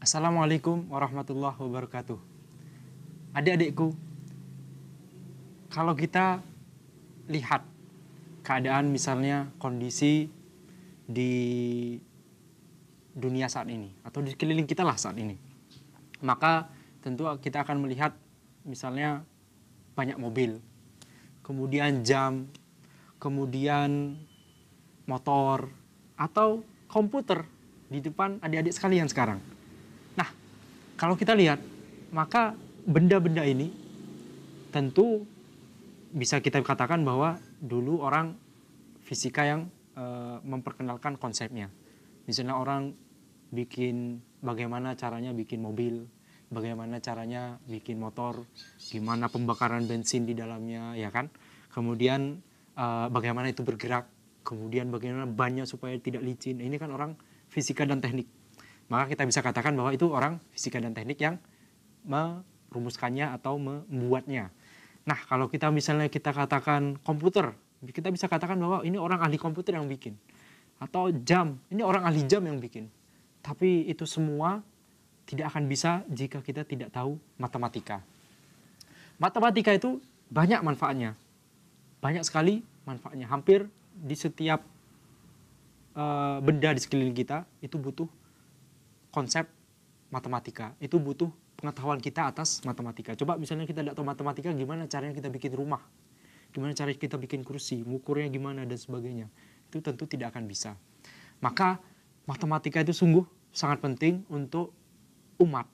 Assalamualaikum warahmatullahi wabarakatuh. Adik-adikku, kalau kita lihat keadaan misalnya kondisi di dunia saat ini atau di sekeliling kita lah saat ini, maka tentu kita akan melihat misalnya banyak mobil, kemudian jam, kemudian motor atau komputer di depan adik-adik sekalian sekarang. Nah, kalau kita lihat, maka benda-benda ini tentu bisa kita katakan bahwa dulu orang fisika yang memperkenalkan konsepnya. Misalnya orang bikin bagaimana caranya bikin mobil, bagaimana caranya bikin motor, gimana pembakaran bensin di dalamnya, ya kan? Kemudian bagaimana itu bergerak, kemudian bagaimana bannya supaya tidak licin. Ini kan orang fisika dan teknik. Maka kita bisa katakan bahwa itu orang fisika dan teknik yang merumuskannya atau membuatnya. Nah, kalau kita misalnya kita katakan komputer, kita bisa katakan bahwa ini orang ahli komputer yang bikin. Atau jam, ini orang ahli jam yang bikin. Tapi itu semua tidak akan bisa jika kita tidak tahu matematika. Matematika itu banyak manfaatnya. Banyak sekali manfaatnya. Hampir di setiap benda di sekeliling kita itu butuh konsep matematika, itu butuh pengetahuan kita atas matematika. Coba misalnya kita tidak tahu matematika, gimana caranya kita bikin rumah, gimana cara kita bikin kursi, ngukurnya gimana dan sebagainya, itu tentu tidak akan bisa. Maka matematika itu sungguh sangat penting untuk umat.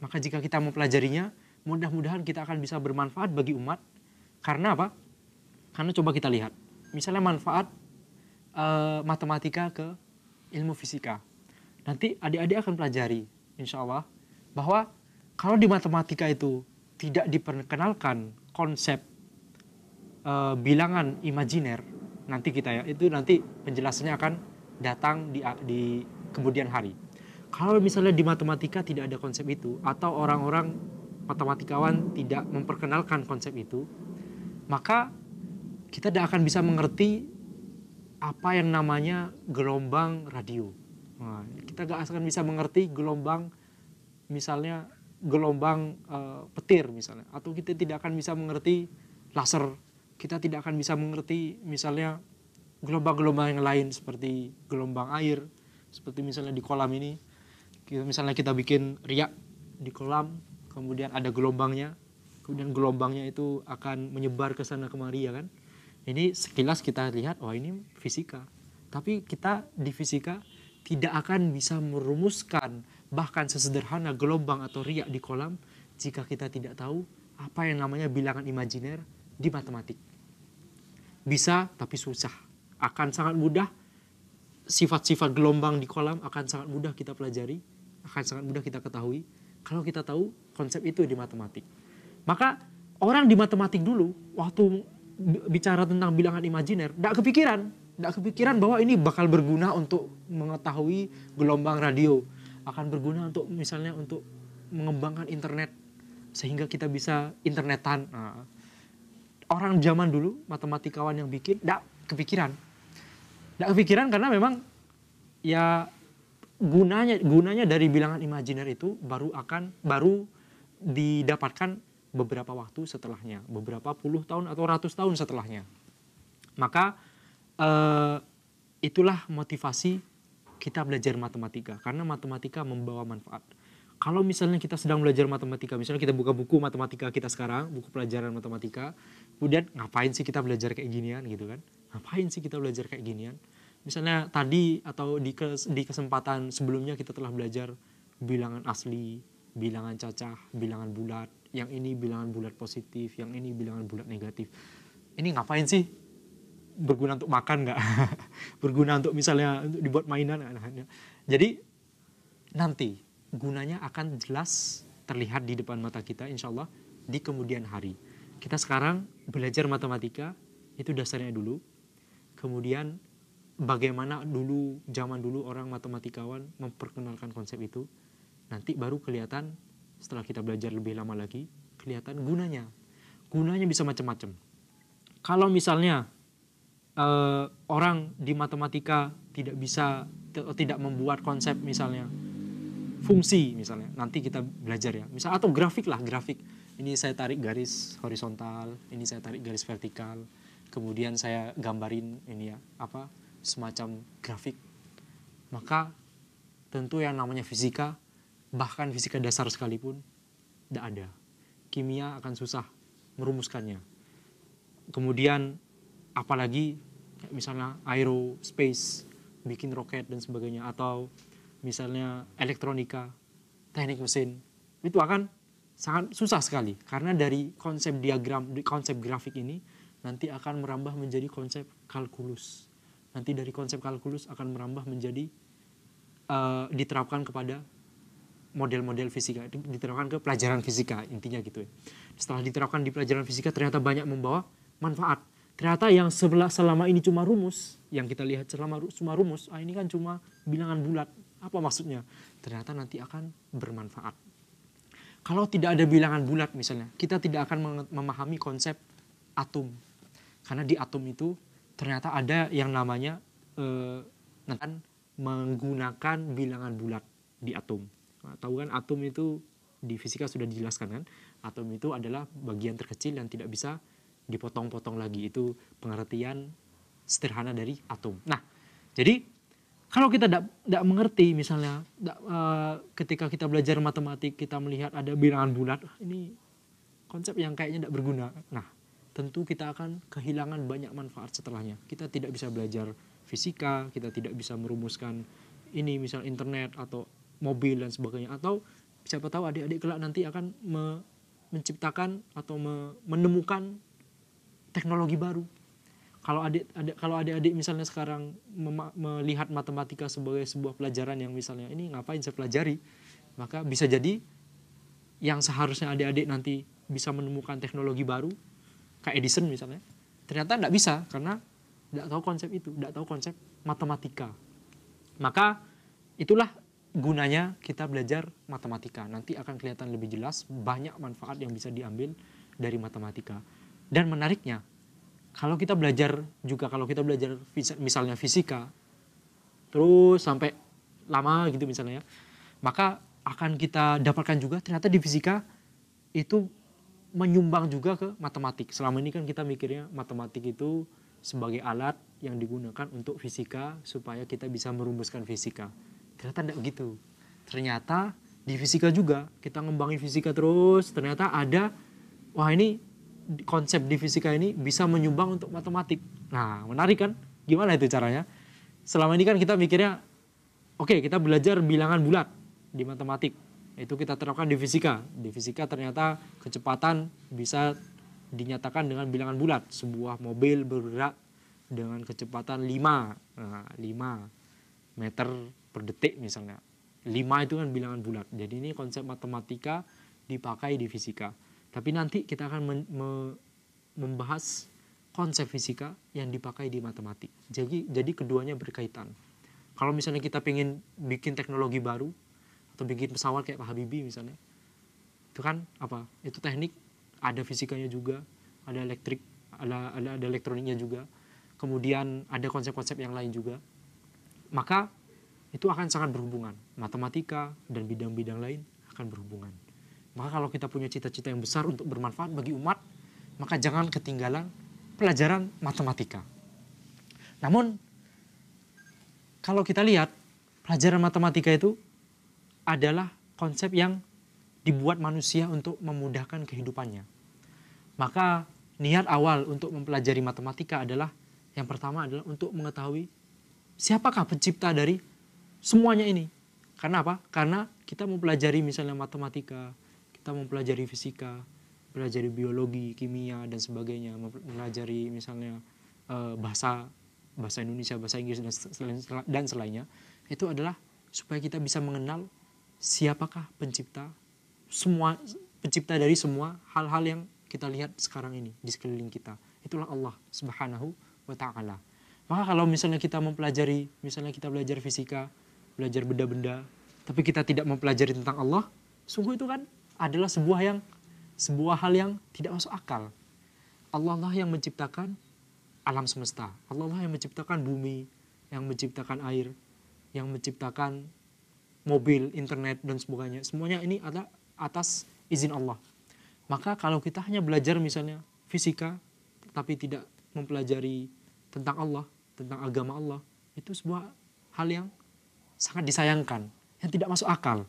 Maka jika kita mempelajarinya, mudah-mudahan kita akan bisa bermanfaat bagi umat. Karena apa? Karena coba kita lihat, misalnya manfaat matematika ke ilmu fisika. Nanti adik-adik akan pelajari, insya Allah, bahwa kalau di matematika itu tidak diperkenalkan konsep bilangan imajiner, nanti penjelasannya akan datang di kemudian hari. Kalau misalnya di matematika tidak ada konsep itu, atau orang-orang matematikawan tidak memperkenalkan konsep itu, maka kita tidak akan bisa mengerti apa yang namanya gelombang radio. Nah, kita gak akan bisa mengerti gelombang, misalnya gelombang petir misalnya, atau kita tidak akan bisa mengerti laser, kita tidak akan bisa mengerti misalnya gelombang-gelombang yang lain seperti gelombang air, seperti misalnya di kolam ini, misalnya kita bikin riak di kolam, kemudian ada gelombangnya, kemudian gelombangnya itu akan menyebar ke sana kemari, ya kan? Ini sekilas kita lihat, oh ini fisika, tapi kita di fisika tidak akan bisa merumuskan bahkan sesederhana gelombang atau riak di kolam jika kita tidak tahu apa yang namanya bilangan imajiner di matematik. Bisa tapi susah. Akan sangat mudah, sifat-sifat gelombang di kolam akan sangat mudah kita pelajari, akan sangat mudah kita ketahui kalau kita tahu konsep itu di matematik. Maka orang di matematik dulu waktu bicara tentang bilangan imajiner tidak kepikiran bahwa ini bakal berguna untuk mengetahui gelombang radio, akan berguna untuk misalnya untuk mengembangkan internet sehingga kita bisa internetan. Nah, orang zaman dulu matematikawan yang bikin tidak kepikiran karena memang ya gunanya dari bilangan imajiner itu baru didapatkan beberapa waktu setelahnya, beberapa puluh tahun atau ratus tahun setelahnya. Maka itulah motivasi kita belajar matematika, karena matematika membawa manfaat. Kalau misalnya kita sedang belajar matematika, misalnya kita buka buku matematika kita sekarang, buku pelajaran matematika, kemudian ngapain sih kita belajar kayak ginian gitu kan? Ngapain sih kita belajar kayak ginian? Misalnya tadi atau di kesempatan sebelumnya kita telah belajar bilangan asli, bilangan cacah, bilangan bulat, yang ini bilangan bulat positif, yang ini bilangan bulat negatif. Ini ngapain sih? Berguna untuk makan nggak? Berguna untuk misalnya untuk dibuat mainan? Jadi nanti gunanya akan jelas terlihat di depan mata kita insya Allah di kemudian hari. Kita sekarang belajar matematika, itu dasarnya dulu. Kemudian bagaimana zaman dulu orang matematikawan memperkenalkan konsep itu. Nanti baru kelihatan setelah kita belajar lebih lama lagi, kelihatan gunanya. Gunanya bisa macam-macam. Kalau misalnya orang di matematika tidak membuat konsep misalnya fungsi misalnya, nanti kita belajar ya. Misal atau grafik lah, grafik. Ini saya tarik garis horizontal, ini saya tarik garis vertikal. Kemudian saya gambarin ini ya, apa? Semacam grafik. Maka tentu yang namanya fisika, bahkan fisika dasar sekalipun tidak ada. Kimia akan susah merumuskannya. Kemudian apalagi misalnya aerospace, bikin roket dan sebagainya, atau misalnya elektronika, teknik mesin, itu akan sangat susah sekali karena dari konsep diagram, konsep grafik ini nanti akan merambah menjadi konsep kalkulus. Nanti dari konsep kalkulus akan merambah menjadi diterapkan kepada model-model fisika, diterapkan ke pelajaran fisika, intinya gitu ya. Setelah diterapkan di pelajaran fisika ternyata banyak membawa manfaat. Ternyata yang selama ini cuma rumus, yang kita lihat cuma rumus, ini kan cuma bilangan bulat. Apa maksudnya? Ternyata nanti akan bermanfaat. Kalau tidak ada bilangan bulat misalnya, kita tidak akan memahami konsep atom. Karena di atom itu ternyata ada yang namanya menggunakan bilangan bulat di atom. Nah, tahu kan atom itu di fisika sudah dijelaskan kan? Atom itu adalah bagian terkecil yang tidak bisa dipotong-potong lagi. Itu pengertian sederhana dari atom. Nah, jadi kalau kita tidak mengerti misalnya ketika kita belajar matematik kita melihat ada bilangan bulat, ini konsep yang kayaknya tidak berguna. Nah, tentu kita akan kehilangan banyak manfaat setelahnya. Kita tidak bisa belajar fisika, kita tidak bisa merumuskan ini misal internet atau mobil dan sebagainya. Atau siapa tahu adik-adik kelak nanti akan menciptakan atau menemukan teknologi baru. Kalau adik-adik misalnya sekarang melihat matematika sebagai sebuah pelajaran yang misalnya ini ngapain saya pelajari, maka bisa jadi yang seharusnya adik-adik nanti bisa menemukan teknologi baru, kayak Edison misalnya, ternyata tidak bisa karena tidak tahu konsep itu, tidak tahu konsep matematika. Maka itulah gunanya kita belajar matematika. Nanti akan kelihatan lebih jelas banyak manfaat yang bisa diambil dari matematika. Dan menariknya, kalau kita belajar misalnya fisika, terus sampai lama gitu misalnya ya, maka akan kita dapatkan juga ternyata di fisika itu menyumbang juga ke matematik. Selama ini kan kita mikirnya matematik itu sebagai alat yang digunakan untuk fisika supaya kita bisa merumuskan fisika. Ternyata tidak begitu. Ternyata di fisika juga kita ngembangin fisika terus, ternyata ada ini konsep di fisika ini bisa menyumbang untuk matematik. Nah, menarik kan? Gimana itu caranya? Selama ini kan kita mikirnya, oke, kita belajar bilangan bulat di matematik. Itu kita terapkan di fisika. Di fisika ternyata kecepatan bisa dinyatakan dengan bilangan bulat. Sebuah mobil bergerak dengan kecepatan 5 meter per detik misalnya. 5 itu kan bilangan bulat. Jadi ini konsep matematika dipakai di fisika. Tapi nanti kita akan membahas konsep fisika yang dipakai di matematik. Jadi keduanya berkaitan. Kalau misalnya kita pengen bikin teknologi baru atau bikin pesawat kayak Pak Habibie misalnya, itu kan apa? Itu teknik, ada fisikanya juga, ada elektrik, ada elektroniknya juga. Kemudian ada konsep-konsep yang lain juga. Maka itu akan sangat berhubungan. Matematika dan bidang-bidang lain akan berhubungan. Maka kalau kita punya cita-cita yang besar untuk bermanfaat bagi umat, maka jangan ketinggalan pelajaran matematika. Namun, kalau kita lihat, pelajaran matematika itu adalah konsep yang dibuat manusia untuk memudahkan kehidupannya. Maka, niat awal untuk mempelajari matematika adalah, yang pertama adalah untuk mengetahui siapakah pencipta dari semuanya ini. Karena apa? Karena kita mempelajari misalnya matematika, kita mempelajari fisika, pelajari biologi, kimia, dan sebagainya, mempelajari misalnya bahasa Indonesia, bahasa Inggris, dan selainnya, itu adalah supaya kita bisa mengenal siapakah pencipta dari semua hal-hal yang kita lihat sekarang ini di sekeliling kita. Itulah Allah Subhanahu wa Ta'ala. Maka kalau misalnya kita mempelajari, misalnya kita belajar fisika, belajar benda-benda, tapi kita tidak mempelajari tentang Allah, sungguh itu kan adalah sebuah hal yang tidak masuk akal. Allah lah yang menciptakan alam semesta. Allah lah yang menciptakan bumi, yang menciptakan air, yang menciptakan mobil, internet dan sebagainya. Semuanya ini adalah atas izin Allah. Maka kalau kita hanya belajar misalnya fisika tapi tidak mempelajari tentang Allah, tentang agama Allah, itu sebuah hal yang sangat disayangkan, yang tidak masuk akal.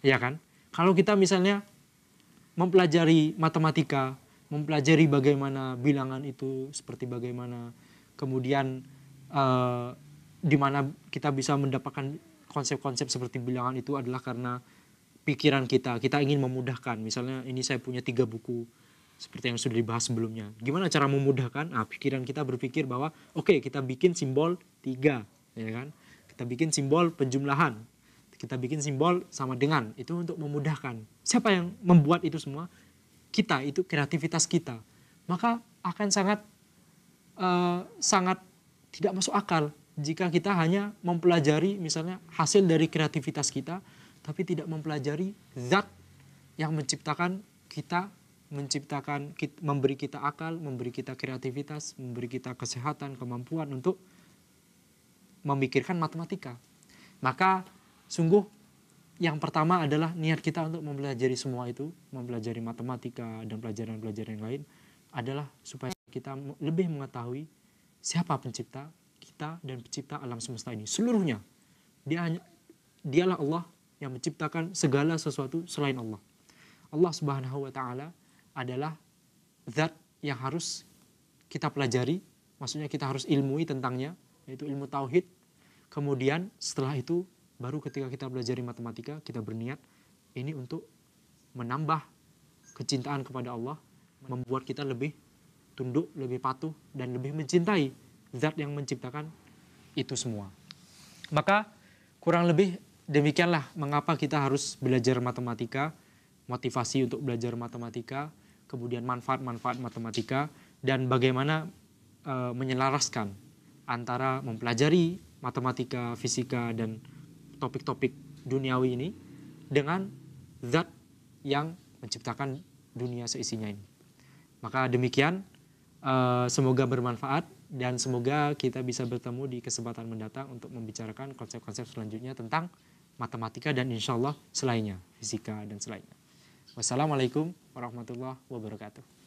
Ya kan? Kalau kita misalnya mempelajari matematika, mempelajari bagaimana bilangan itu seperti bagaimana, kemudian di mana kita bisa mendapatkan konsep-konsep seperti bilangan itu adalah karena pikiran kita ingin memudahkan. Misalnya ini saya punya 3 buku seperti yang sudah dibahas sebelumnya. Gimana cara memudahkan? Pikiran kita berpikir bahwa oke, kita bikin simbol 3, ya kan? Kita bikin simbol penjumlahan, kita bikin simbol sama dengan, itu untuk memudahkan. Siapa yang membuat itu semua? Kita, itu kreativitas kita. Maka akan sangat tidak masuk akal jika kita hanya mempelajari misalnya hasil dari kreativitas kita, tapi tidak mempelajari zat yang menciptakan kita, memberi kita akal, memberi kita kreativitas, memberi kita kesehatan, kemampuan untuk memikirkan matematika. Maka sungguh yang pertama adalah niat kita untuk mempelajari semua itu, mempelajari matematika dan pelajaran-pelajaran yang lain, adalah supaya kita lebih mengetahui siapa pencipta kita dan pencipta alam semesta ini seluruhnya. Dialah Allah yang menciptakan segala sesuatu selain Allah. Allah Subhanahu wa taala adalah zat yang harus kita pelajari, maksudnya kita harus ilmui tentangnya, yaitu ilmu tauhid. Kemudian setelah itu baru ketika kita belajar matematika, kita berniat ini untuk menambah kecintaan kepada Allah, membuat kita lebih tunduk, lebih patuh, dan lebih mencintai zat yang menciptakan itu semua. Maka kurang lebih demikianlah mengapa kita harus belajar matematika, motivasi untuk belajar matematika, kemudian manfaat-manfaat matematika, dan bagaimana menyelaraskan antara mempelajari matematika, fisika, dan topik-topik duniawi ini dengan zat yang menciptakan dunia seisinya ini. Maka demikian, semoga bermanfaat dan semoga kita bisa bertemu di kesempatan mendatang untuk membicarakan konsep-konsep selanjutnya tentang matematika dan insya Allah selainnya, fisika dan selainnya. Wassalamualaikum warahmatullahi wabarakatuh.